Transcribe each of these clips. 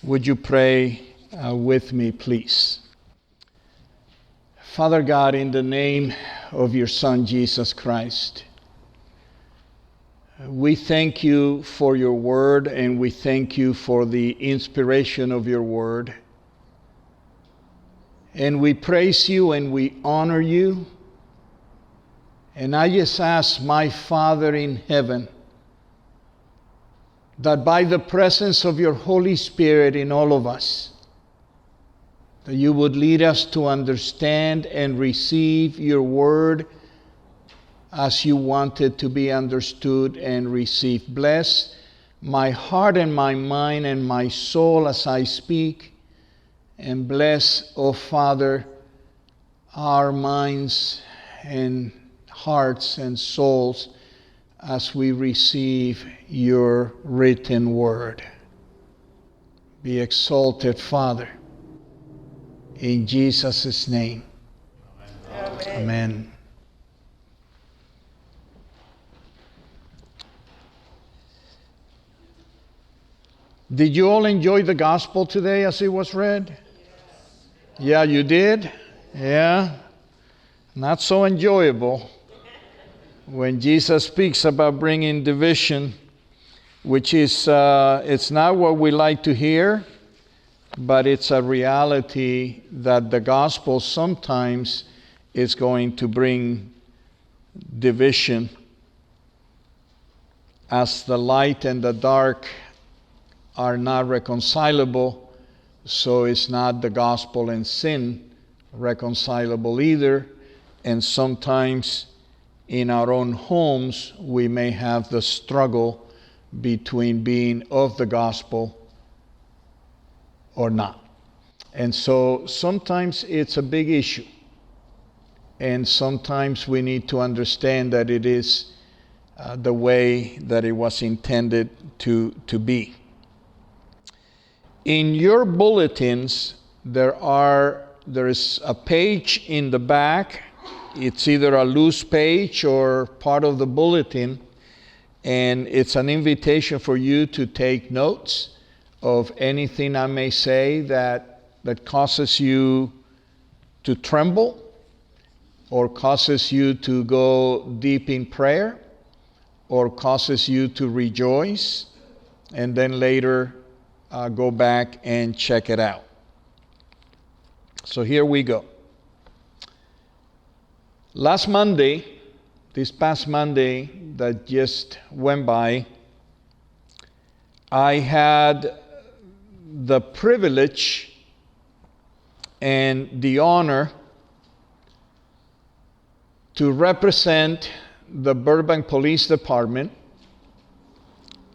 Would you pray with me, please? Father God, in the name of your Son, Jesus Christ, we thank you for your word, and we thank you for the inspiration of your word. And we praise you and we honor you. And I just ask my Father in heaven that by the presence of your Holy Spirit in all of us, that you would lead us to understand and receive your word as you want it to be understood and received. Bless my heart and my mind and my soul as I speak. And bless, oh Father, our minds and hearts and souls as we receive your written word. Be exalted, Father, in Jesus' name. Amen. Amen. Did you all enjoy the gospel today as it was read? Yes. Yeah, you did? Yeah. Not so enjoyable when Jesus speaks about bringing division, which is, it's not what we like to hear, but it's a reality that the gospel sometimes is going to bring division, as the light and the dark are not reconcilable, so is not the gospel and sin reconcilable either. And sometimes in our own homes, we may have the struggle between being of the gospel or not. And so sometimes it's a big issue. And sometimes we need to understand that it is the way that it was intended to be. In your bulletins, there is a page in the back. It's either a loose page or part of the bulletin, and it's an invitation for you to take notes of anything I may say that causes you to tremble or causes you to go deep in prayer or causes you to rejoice, and then later go back and check it out. So here we go. This past Monday that just went by, I had the privilege and the honor to represent the Burbank Police Department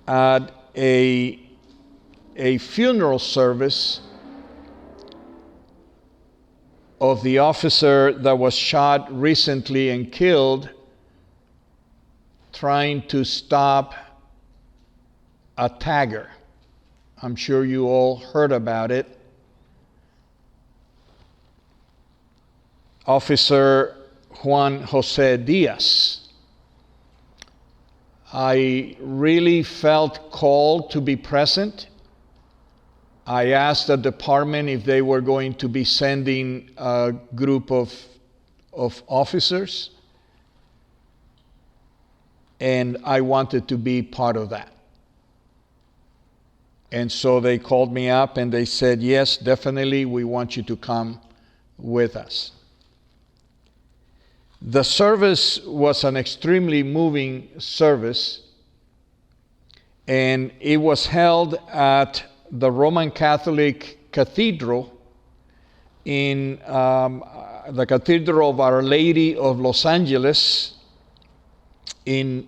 at a funeral service of the officer that was shot recently and killed trying to stop a tagger. I'm sure you all heard about it. Officer Juan Jose Diaz. I really felt called to be present. I asked the department if they were going to be sending a group of officers, and I wanted to be part of that. And so they called me up and they said, yes, definitely, we want you to come with us. The service was an extremely moving service, and it was held at the Roman Catholic Cathedral in the Cathedral of Our Lady of Los Angeles in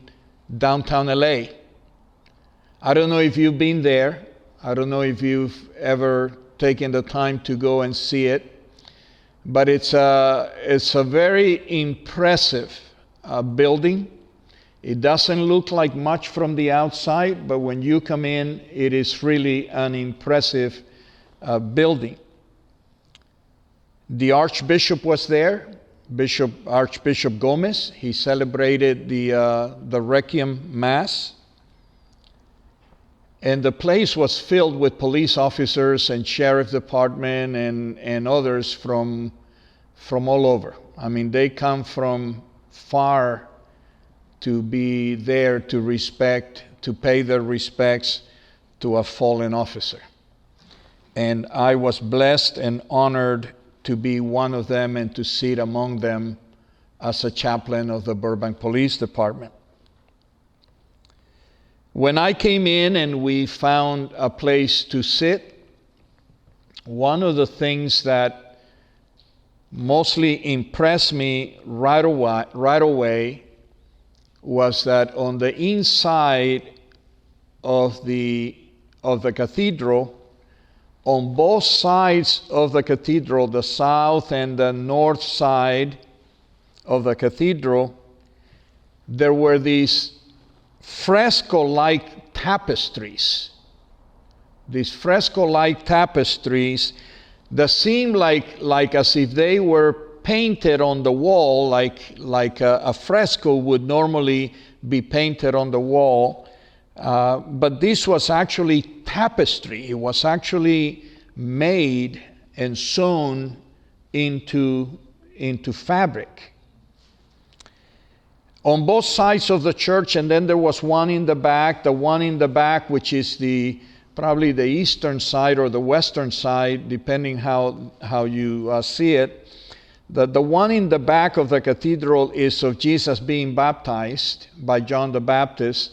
downtown LA. I don't know if you've been there. I don't know if you've ever taken the time to go and see it. But it's a very impressive building. It doesn't look like much from the outside, but when you come in, it is really an impressive building. The Archbishop was there, Archbishop Gomez. He celebrated the Requiem Mass. And the place was filled with police officers and sheriff department and others from all over. I mean, they come from far to be there to pay their respects to a fallen officer. And I was blessed and honored to be one of them and to sit among them as a chaplain of the Burbank Police Department. When I came in and we found a place to sit, one of the things that mostly impressed me right away was that on the inside of the cathedral, on both sides of the cathedral, the south and the north side of the cathedral, there were these fresco-like tapestries. These fresco-like tapestries that seemed like as if they were painted on the wall, like a fresco would normally be painted on the wall. But this was actually tapestry. It was actually made and sewn into fabric. On both sides of the church, and then there was one in the back. The one in the back, which is probably the eastern side or the western side, depending how you see it. The one in the back of the cathedral is of Jesus being baptized by John the Baptist,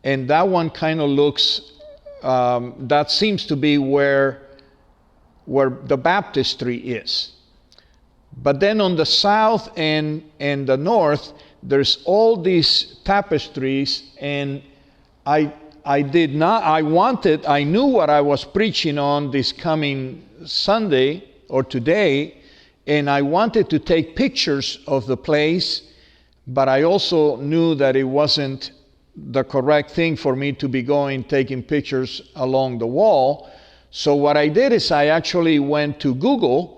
and that one kind of looks, that seems to be where the baptistry is. But then on the south and the north, there's all these tapestries, and I knew what I was preaching on this coming Sunday or today, and I wanted to take pictures of the place, but I also knew that it wasn't the correct thing for me to be taking pictures along the wall. So what I did is I actually went to Google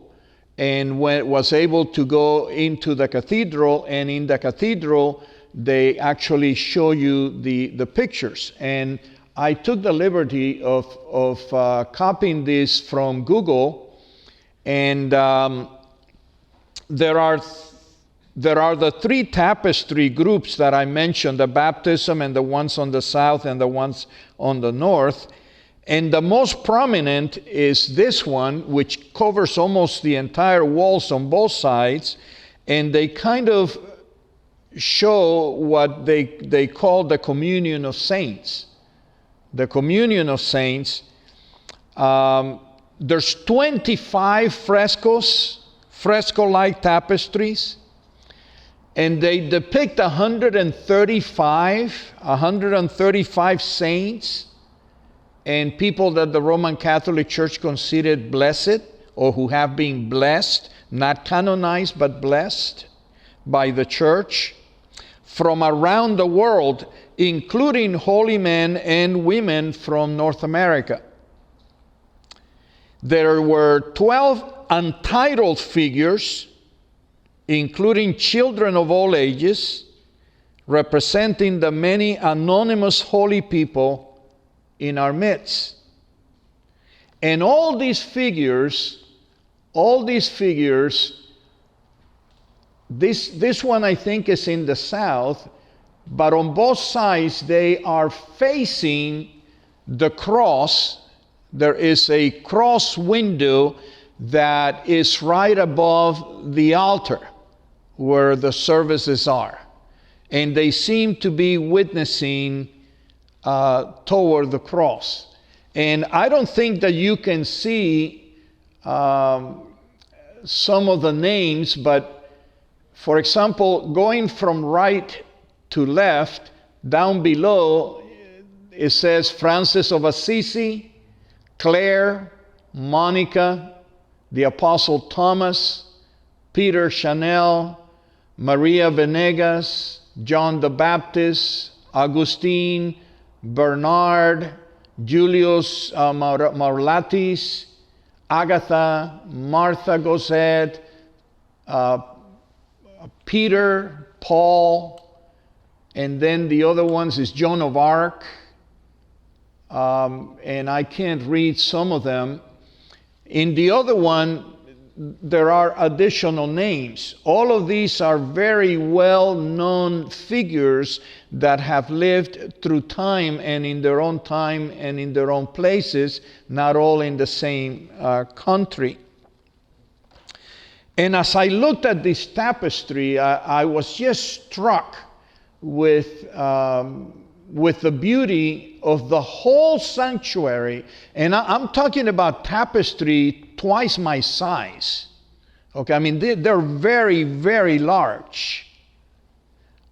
and was able to go into the cathedral, and in the cathedral they actually show you the pictures. And I took the liberty of copying this from Google, and there are the three tapestry groups that I mentioned: the baptism, and the ones on the south and the ones on the north. And the most prominent is this one, which covers almost the entire walls on both sides, and they kind of show what they call the communion of saints. The communion of saints. There's 25 fresco-like tapestries, and they depict 135 saints and people that the Roman Catholic Church considered blessed, or who have been blessed, not canonized, but blessed by the church from around the world, including holy men and women from North America. There were 12 untitled figures, including children of all ages, representing the many anonymous holy people in our midst. And all these figures, this one I think is in the south, but on both sides they are facing the cross. There is a cross window that is right above the altar where the services are. And they seem to be witnessing toward the cross. And I don't think that you can see some of the names, but for example, going from right to left, down below, it says Francis of Assisi, Claire, Monica, the Apostle Thomas, Peter Chanel, Maria Venegas, John the Baptist, Augustine, Bernard, Julius Maurlatis, Agatha, Martha Gosset, Peter, Paul, and then the other ones is Joan of Arc, and I can't read some of them. In the other one, there are additional names. All of these are very well-known figures that have lived through time and in their own time and in their own places, not all in the same country. And as I looked at this tapestry, I was just struck with the beauty of the whole sanctuary. And I'm talking about tapestry twice my size. Okay, I mean, they're very, very large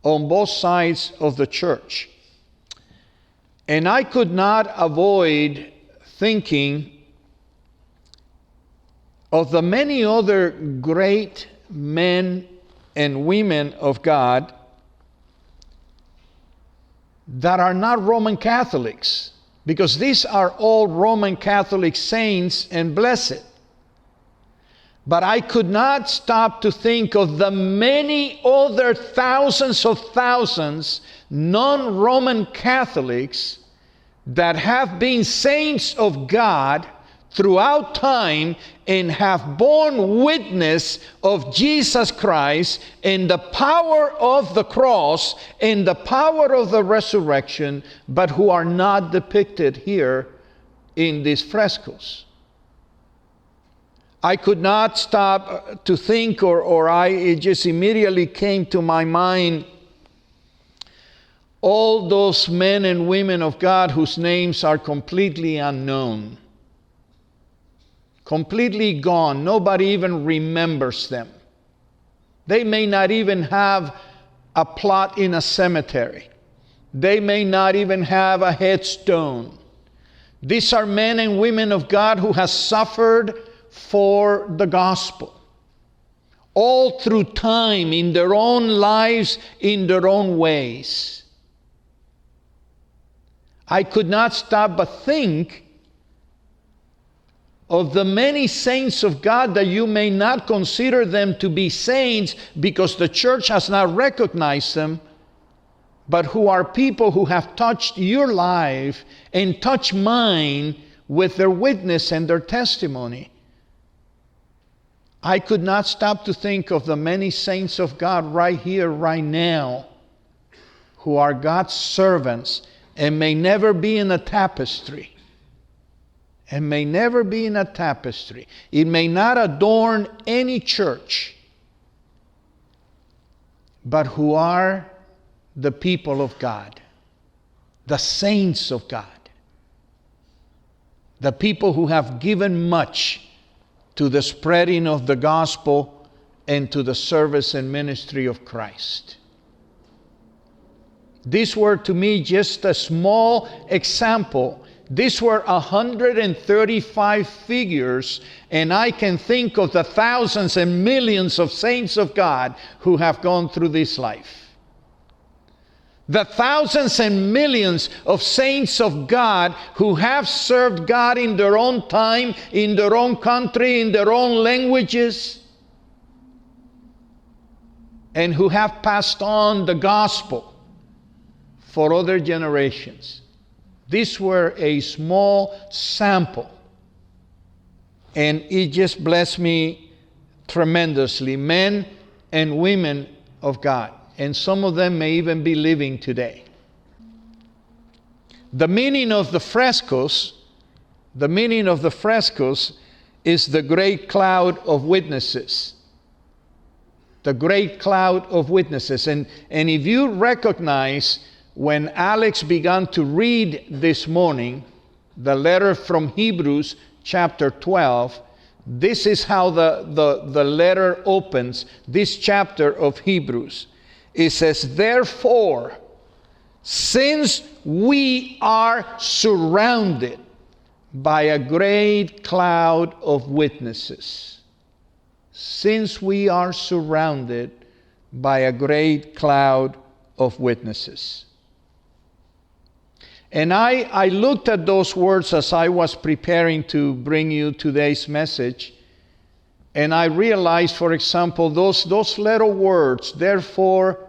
on both sides of the church. And I could not avoid thinking of the many other great men and women of God that are not Roman Catholics, because these are all Roman Catholic saints and blessed. But I could not stop to think of the many other thousands of thousands non-Roman Catholics that have been saints of God throughout time and have borne witness of Jesus Christ and the power of the cross and the power of the resurrection, but who are not depicted here in these frescoes. I could not stop to think, it just immediately came to my mind all those men and women of God whose names are completely unknown. Completely gone. Nobody even remembers them. They may not even have a plot in a cemetery. They may not even have a headstone. These are men and women of God who have suffered for the gospel. All through time, in their own lives, in their own ways. I could not stop but think of the many saints of God that you may not consider them to be saints because the church has not recognized them, but who are people who have touched your life and touched mine with their witness and their testimony. I could not stop to think of the many saints of God right here, right now, who are God's servants and may never be in a tapestry. And may never be in a tapestry. It may not adorn any church, but who are the people of God, the saints of God, the people who have given much to the spreading of the gospel and to the service and ministry of Christ. These were to me just a small example. These were 135 figures, and I can think of the thousands and millions of saints of God who have gone through this life. The thousands and millions of saints of God who have served God in their own time, in their own country, in their own languages, and who have passed on the gospel for other generations. These were a small sample, and it just blessed me tremendously. Men and women of God, and some of them may even be living today. The meaning of the frescoes is the great cloud of witnesses. The great cloud of witnesses. And if you recognize, when Alex began to read this morning, the letter from Hebrews chapter 12, this is how the letter opens, this chapter of Hebrews. It says, therefore, since we are surrounded by a great cloud of witnesses. Since we are surrounded by a great cloud of witnesses. And I looked at those words as I was preparing to bring you today's message. And I realized, for example, those little words, therefore,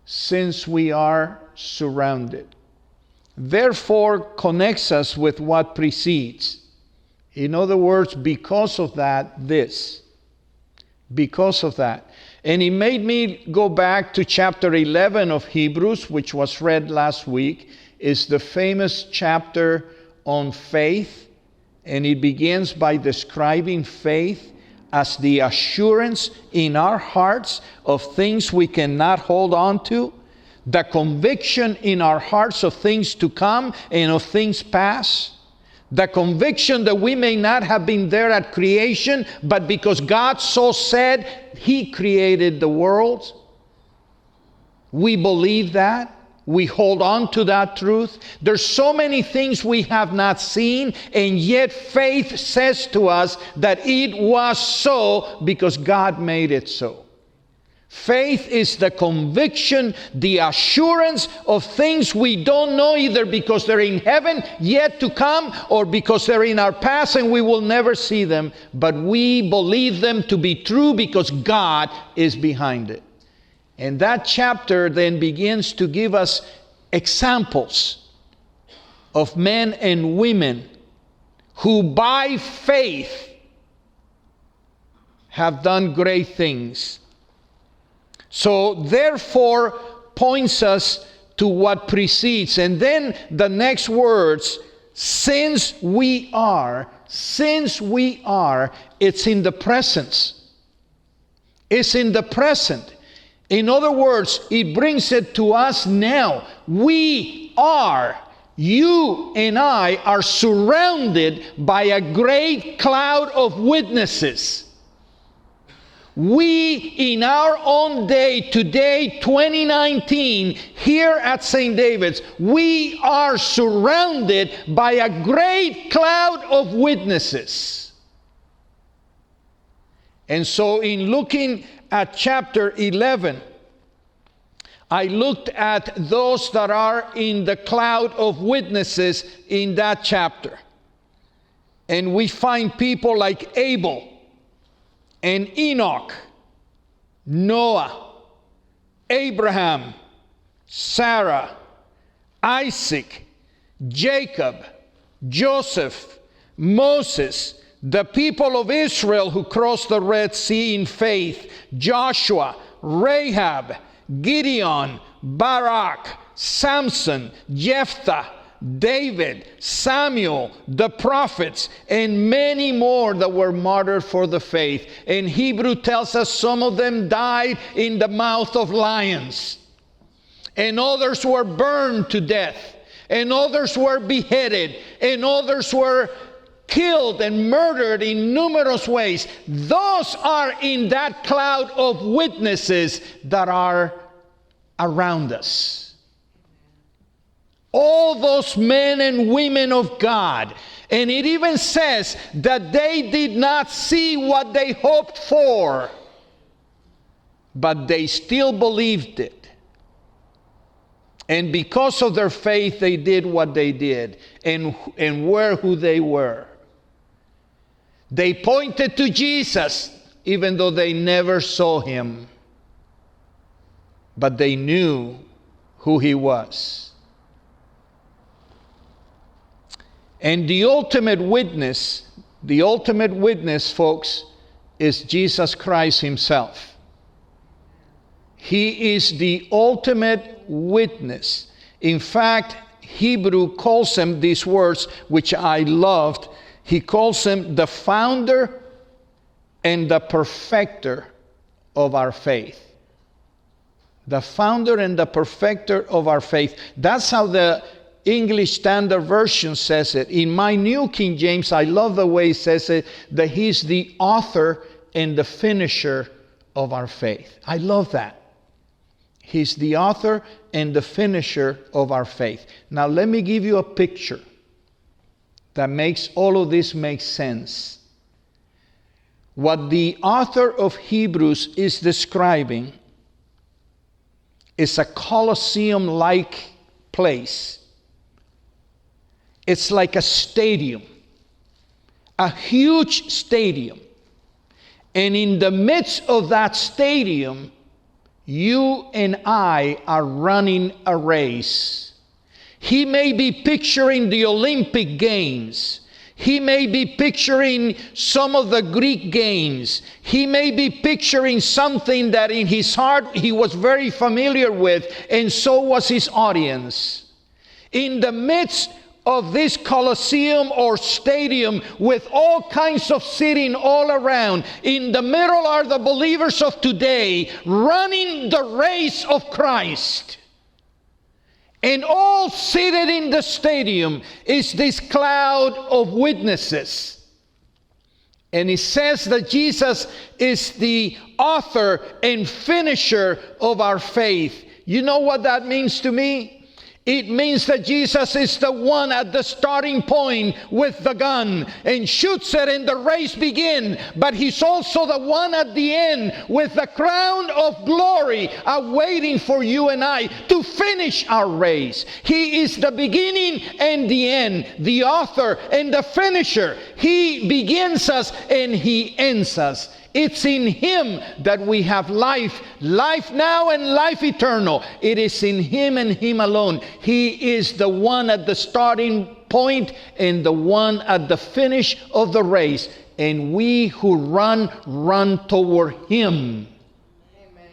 since we are surrounded. Therefore connects us with what precedes. In other words, because of that, this. Because of that. And it made me go back to chapter 11 of Hebrews, which was read last week. It's the famous chapter on faith. And it begins by describing faith as the assurance in our hearts of things we cannot hold on to, the conviction in our hearts of things to come and of things past, the conviction that we may not have been there at creation, but because God so said, He created the world. We believe that. We hold on to that truth. There's so many things we have not seen, and yet faith says to us that it was so because God made it so. Faith is the conviction, the assurance of things we don't know, either because they're in heaven yet to come, or because they're in our past and we will never see them, but we believe them to be true because God is behind it. And that chapter then begins to give us examples of men and women who by faith have done great things. So therefore points us to what precedes. And then the next words, since we are, it's in the presence. It's in the present. In other words, it brings it to us now. We are, you and I are surrounded by a great cloud of witnesses. We, in our own day, today, 2019, here at St. David's, we are surrounded by a great cloud of witnesses. And so in looking at chapter 11, I looked at those that are in the cloud of witnesses in that chapter. And we find people like Abel and Enoch, Noah, Abraham, Sarah, Isaac, Jacob, Joseph, Moses, the people of Israel who crossed the Red Sea in faith, Joshua, Rahab, Gideon, Barak, Samson, Jephthah, David, Samuel, the prophets, and many more that were martyred for the faith. And Hebrew tells us some of them died in the mouth of lions, and others were burned to death, and others were beheaded, and others were killed and murdered in numerous ways. Those are in that cloud of witnesses that are around us. All those men and women of God. And it even says that they did not see what they hoped for, but they still believed it. And because of their faith, they did what they did and were who they were. They pointed to Jesus, even though they never saw Him. But they knew who He was. And the ultimate witness, folks, is Jesus Christ Himself. He is the ultimate witness. In fact, Hebrew calls Him these words, which I loved. He calls Him the founder and the perfecter of our faith. The founder and the perfecter of our faith. That's how the English Standard Version says it. In my New King James, I love the way it says it, that He's the author and the finisher of our faith. I love that. He's the author and the finisher of our faith. Now let me give you a picture that makes all of this make sense. What the author of Hebrews is describing is a Colosseum-like place. It's like a stadium, a huge stadium. And in the midst of that stadium You and I are running a race. He may be picturing the Olympic Games. He may be picturing some of the Greek games. He may be picturing something that in his heart he was very familiar with, and so was his audience. In the midst of this Colosseum or stadium with all kinds of seating all around, in the middle are the believers of today running the race of Christ. And all seated in the stadium is this cloud of witnesses. And it says that Jesus is the author and finisher of our faith. You know what that means to me? It means that Jesus is the one at the starting point with the gun and shoots it and the race begins. But he's also the one at the end with the crown of glory awaiting for you and I to finish our race. He is the beginning and the end, the author and the finisher. He begins us and he ends us. It's in him that we have life now and life eternal. It is in him and him alone. He is the one at the starting point and the one at the finish of the race. And we who run toward him. Amen.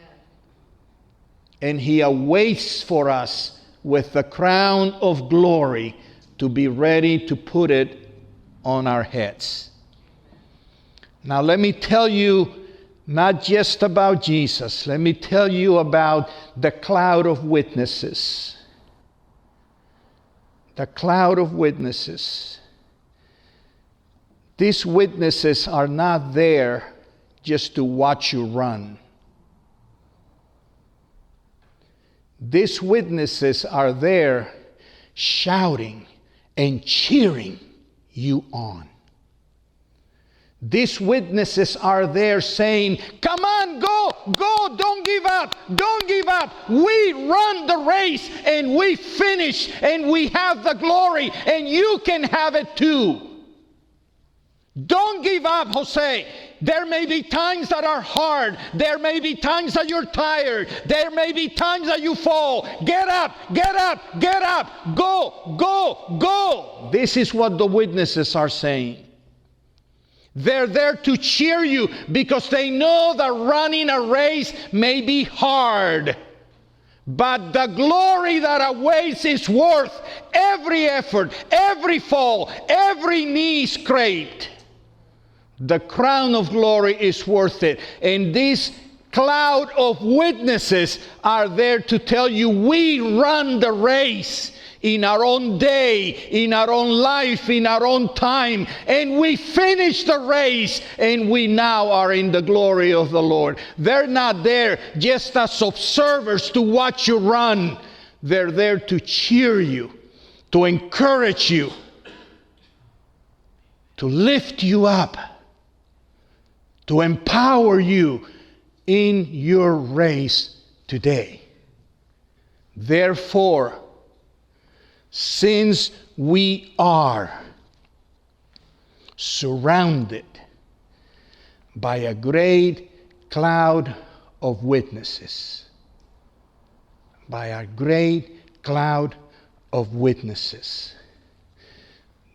And he awaits for us with the crown of glory to be ready to put it on our heads. Now let me tell you not just about Jesus. Let me tell you about the cloud of witnesses. The cloud of witnesses. These witnesses are not there just to watch you run. These witnesses are there shouting and cheering you on. These witnesses are there saying, come on, go, don't give up, don't give up. We run the race and we finish and we have the glory and you can have it too. Don't give up, Jose. There may be times that are hard. There may be times that you're tired. There may be times that you fall. Get up, get up, get up. Go, go, go. This is what the witnesses are saying. They're there to cheer you because they know that running a race may be hard. But the glory that awaits is worth every effort, every fall, every knee scraped. The crown of glory is worth it. And this cloud of witnesses are there to tell you we run the race in our own day, in our own life, in our own time. And we finish the race and we now are in the glory of the Lord. They're not there just as observers to watch you run. They're there to cheer you, to encourage you, to lift you up, to empower you in your race today. Therefore, since we are surrounded by a great cloud of witnesses, by a great cloud of witnesses.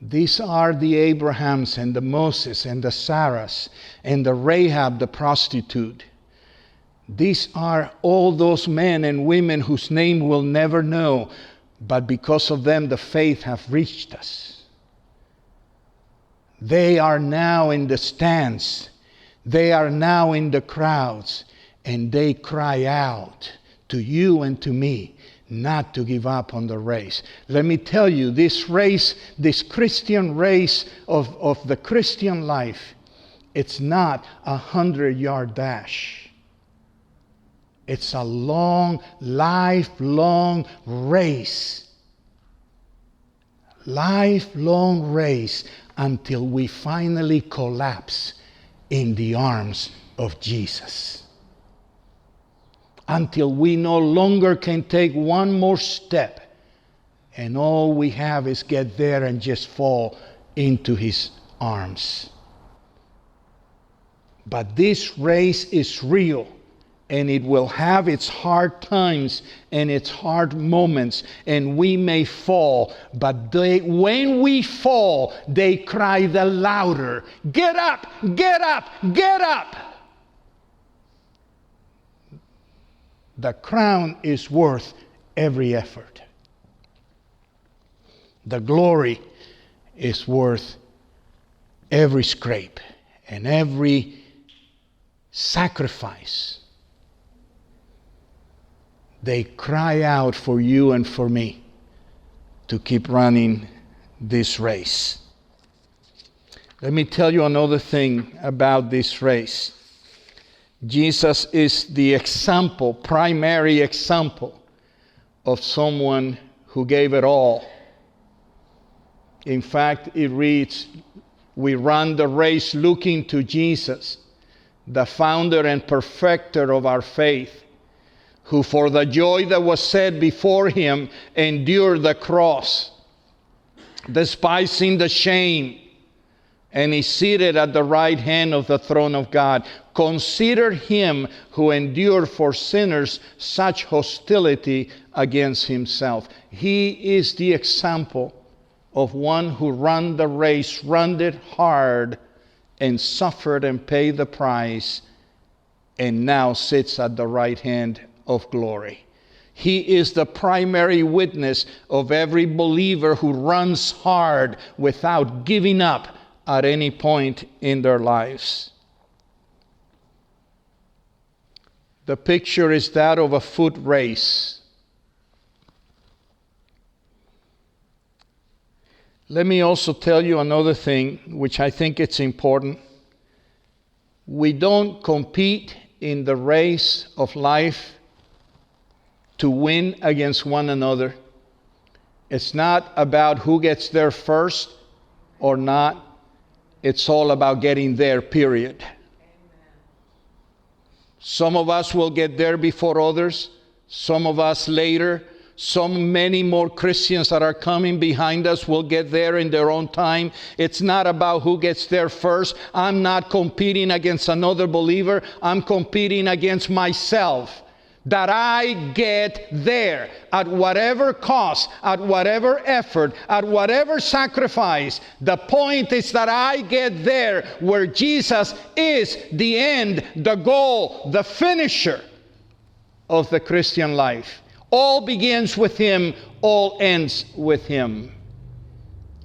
These are the Abrahams and the Moses and the Sarahs and the Rahab the prostitute. These are all those men and women whose name we'll never know, but because of them the faith have reached us. They are now in the stands. They are now in the crowds, and they cry out to you and to me not to give up on the race. Let me tell you, this race, this Christian race of the Christian life, it's not 100-yard dash. It's a long, lifelong race. Lifelong race until we finally collapse in the arms of Jesus. Until we no longer can take one more step and all we have is get there and just fall into his arms. But this race is real. And it will have its hard times and its hard moments, and we may fall. But when we fall, they cry the louder, "Get up, get up, get up!" The crown is worth every effort. The glory is worth every scrape and every sacrifice. They cry out for you and for me to keep running this race. Let me tell you another thing about this race. Jesus is the example, primary example of someone who gave it all. In fact, it reads, we run the race looking to Jesus, the founder and perfecter of our faith, who for the joy that was set before him endured the cross, despising the shame, and is seated at the right hand of the throne of God. Consider him who endured for sinners such hostility against himself. He is the example of one who ran the race, ran it hard, and suffered and paid the price, and now sits at the right hand of glory. He is the primary witness of every believer who runs hard without giving up at any point in their lives. The picture is that of a foot race. Let me also tell you another thing, which I think it's important. We don't compete in the race of life to win against one another. It's not about who gets there first or not. It's all about getting there, period. Amen. Some of us will get there before others, some of us later. Many more Christians that are coming behind us will get there in their own time. It's not about who gets there first. I'm not competing against another believer. I'm competing against myself. That I get there at whatever cost, at whatever effort, at whatever sacrifice. The point is that I get there where Jesus is the end, the goal, the finisher of the Christian life. All begins with him, all ends with him.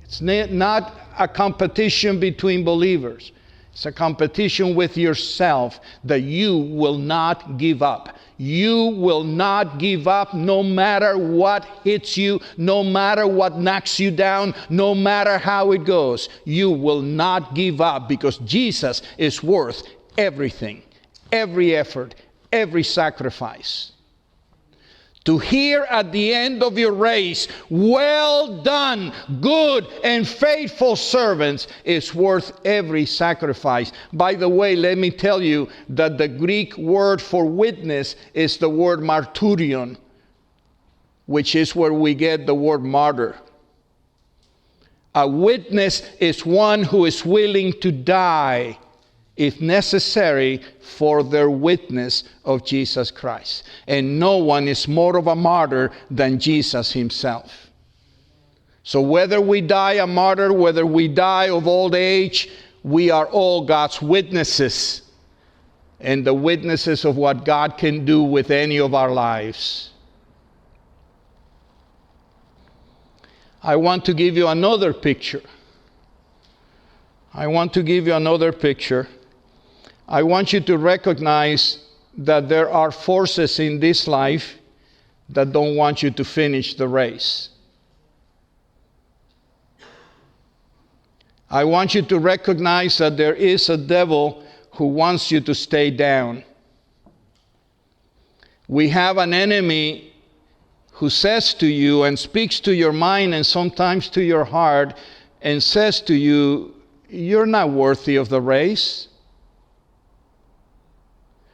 It's not a competition between believers. It's a competition with yourself that you will not give up. You will not give up no matter what hits you, no matter what knocks you down, no matter how it goes. You will not give up because Jesus is worth everything, every effort, every sacrifice. To hear at the end of your race, "Well done, good and faithful servants," is worth every sacrifice. By the way, let me tell you that the Greek word for witness is the word martyrion, which is where we get the word martyr. A witness is one who is willing to die, if necessary, for their witness of Jesus Christ. And no one is more of a martyr than Jesus himself. So whether we die a martyr, whether we die of old age, we are all God's witnesses, and the witnesses of what God can do with any of our lives. I want to give you another picture. I want you to recognize that there are forces in this life that don't want you to finish the race. I want you to recognize that there is a devil who wants you to stay down. We have an enemy who says to you and speaks to your mind and sometimes to your heart and says to you, "You're not worthy of the race."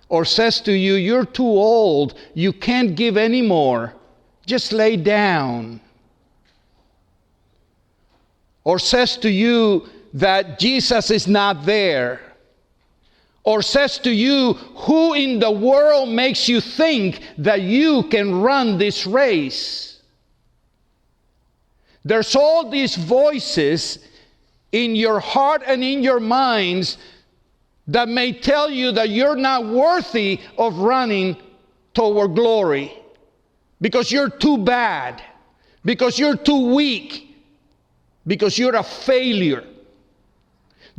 Or says to you, "You're too old, you can't give anymore, just lay down." Or says to you that Jesus is not there. or says to you, who in the world makes you think that you can run this race? There's all these voices in your heart and in your minds that may tell you that you're not worthy of running toward glory because you're too bad, because you're too weak, because you're a failure.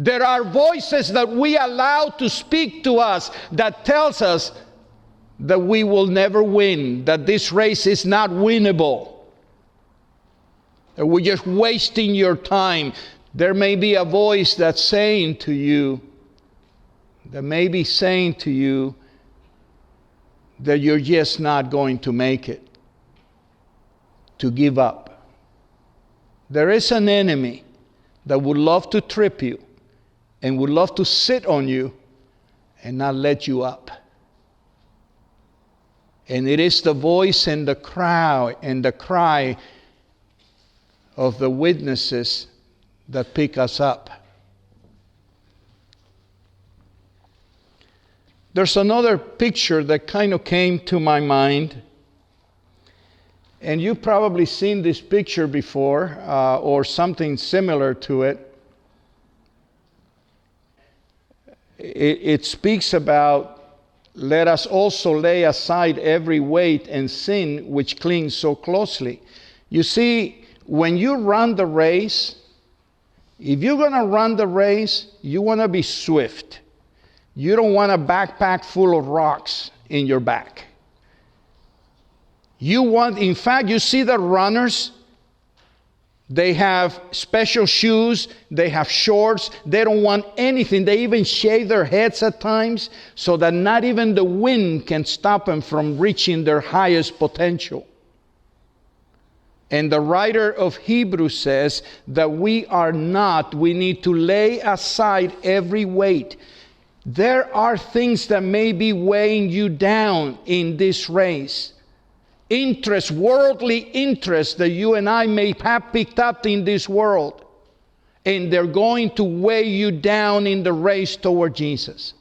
There are voices that we allow to speak to us that tells us that we will never win, that this race is not winnable, that we're just wasting your time. There may be a voice that's saying to you, that may be saying to you that you're just not going to make it, to give up. There is an enemy that would love to trip you and would love to sit on you and not let you up. And it is the voice and the cry of the witnesses that pick us up. There's another picture that kind of came to my mind, and you've probably seen this picture before, or something similar to it. It speaks about, let us also lay aside every weight and sin which clings so closely. You see, when you run the race, if you're going to run the race, you want to be swift. You don't want a backpack full of rocks in your back. In fact, you see the runners, they have special shoes, they have shorts, they don't want anything. They even shave their heads at times so that not even the wind can stop them from reaching their highest potential. And the writer of Hebrews says that we need to lay aside every weight. There are things that may be weighing you down in this race. Worldly interests that you and I may have picked up in this world. And they're going to weigh you down in the race toward Jesus.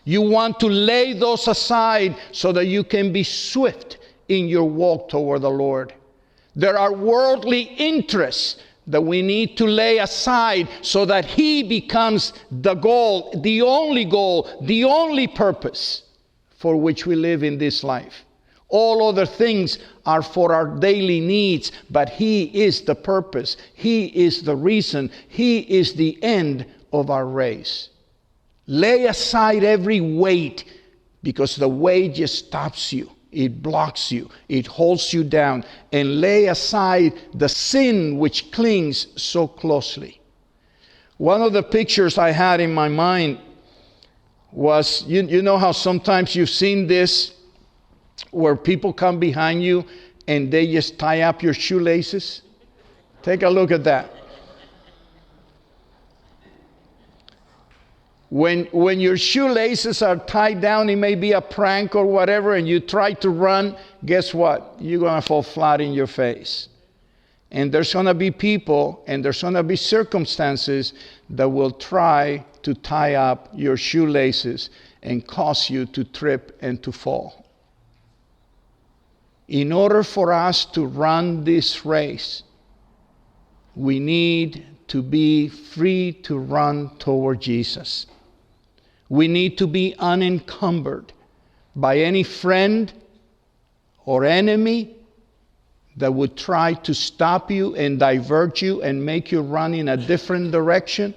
You want to lay those aside so that you can be swift in your walk toward the Lord. There are worldly interests that we need to lay aside so that He becomes the goal, the only purpose for which we live in this life. All other things are for our daily needs, but He is the purpose. He is the reason. He is the end of our race. Lay aside every weight, because the weight just stops you. It blocks you. It holds you down. And lay aside the sin which clings so closely. One of the pictures I had in my mind was, you know how sometimes you've seen this, where people come behind you and they just tie up your shoelaces? Take a look at that. When your shoelaces are tied down, it may be a prank or whatever, and you try to run, guess what? You're going to fall flat in your face. And there's going to be people and there's going to be circumstances that will try to tie up your shoelaces and cause you to trip and to fall. In order for us to run this race, we need to be free to run toward Jesus. We need to be unencumbered by any friend or enemy that would try to stop you and divert you and make you run in a different direction,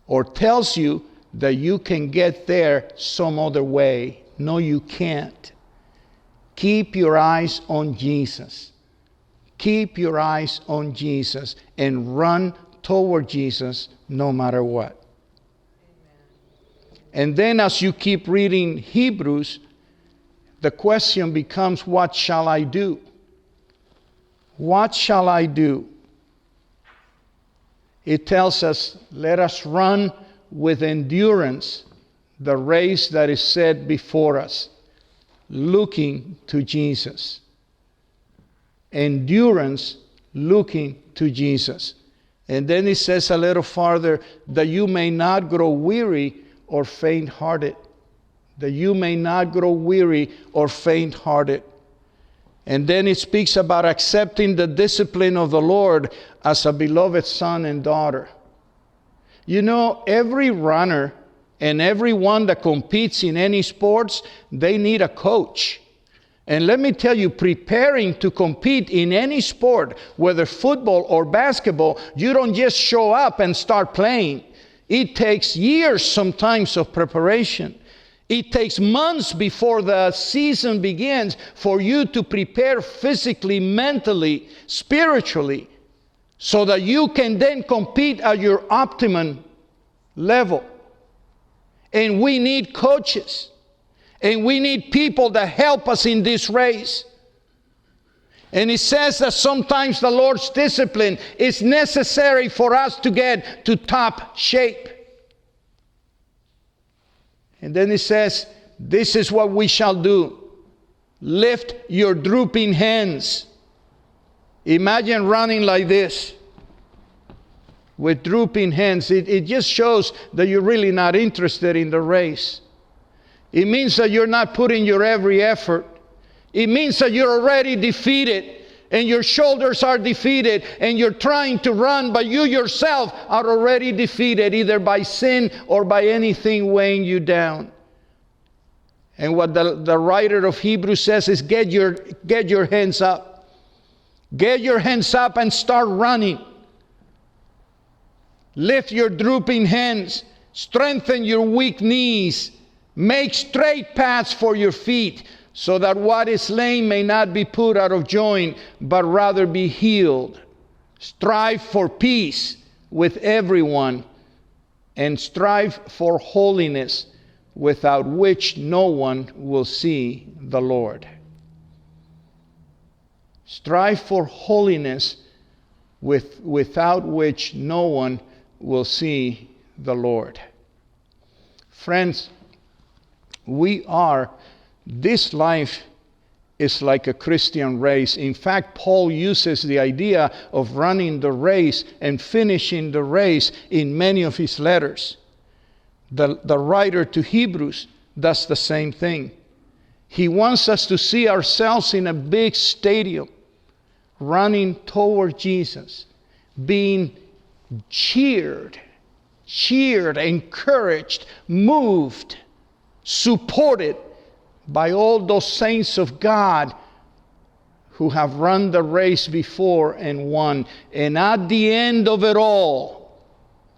or tells you that you can get there some other way. No, you can't. Keep your eyes on Jesus. Keep your eyes on Jesus and run toward Jesus no matter what. And then as you keep reading Hebrews, the question becomes, what shall I do? What shall I do? It tells us, let us run with endurance the race that is set before us, looking to Jesus. Endurance, looking to Jesus. And then it says a little farther, that you may not grow weary or faint-hearted, that you may not grow weary or faint-hearted. And then it speaks about accepting the discipline of the Lord as a beloved son and daughter. You know, every runner and everyone that competes in any sports, they need a coach. And let me tell you, preparing to compete in any sport, whether football or basketball, you don't just show up and start playing. It takes years sometimes of preparation. It takes months before the season begins for you to prepare physically, mentally, spiritually, so that you can then compete at your optimum level. And we need coaches. And we need people that help us in this race. And it says that sometimes the Lord's discipline is necessary for us to get to top shape. And then it says, this is what we shall do. Lift your drooping hands. Imagine running like this with drooping hands. It just shows that you're really not interested in the race. It means that you're not putting your every effort. It means that you're already defeated and your shoulders are defeated and you're trying to run, but you yourself are already defeated, either by sin or by anything weighing you down. And what the writer of Hebrews says is get your hands up. Get your hands up and start running. Lift your drooping hands. Strengthen your weak knees. Make straight paths for your feet, so that what is lame may not be put out of joint, but rather be healed. Strive for peace with everyone, and strive for holiness, without which no one will see the Lord. Strive for holiness, without which no one will see the Lord. Friends, this life is like a Christian race. In fact, Paul uses the idea of running the race and finishing the race in many of his letters. The writer to Hebrews does the same thing. He wants us to see ourselves in a big stadium, running toward Jesus, being cheered, encouraged, moved, supported by all those saints of God who have run the race before and won. And at the end of it all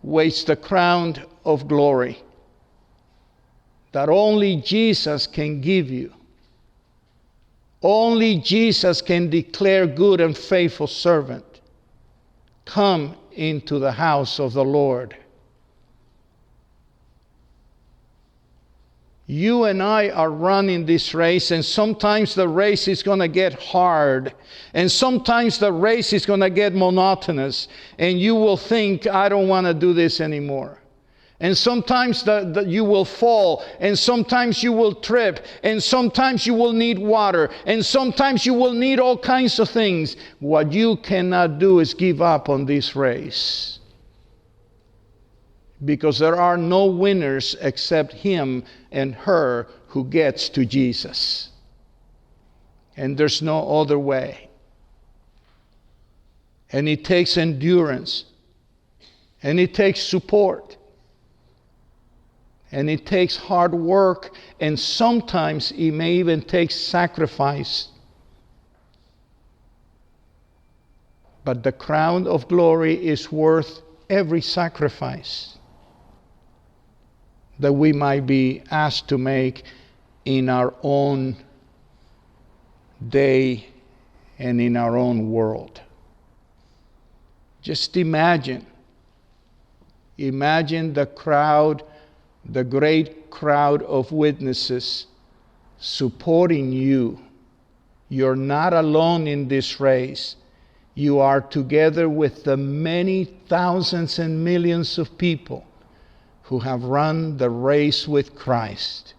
waits the crown of glory that only Jesus can give you. Only Jesus can declare, good and faithful servant, come into the house of the Lord. You and I are running this race, and sometimes the race is going to get hard, and sometimes the race is going to get monotonous, and you will think, I don't want to do this anymore. And sometimes you will fall, and sometimes you will trip, and sometimes you will need water, and sometimes you will need all kinds of things. What you cannot do is give up on this race. Because there are no winners except him and her who gets to Jesus. And there's no other way. And it takes endurance. And it takes support. And it takes hard work. And sometimes it may even take sacrifice. But the crown of glory is worth every sacrifice that we might be asked to make in our own day and in our own world. Just imagine the crowd, the great crowd of witnesses supporting you. You're not alone in this race. You are together with the many thousands and millions of people who have run the race with Christ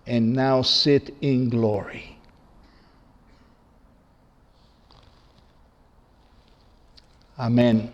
and now sit in glory. Amen.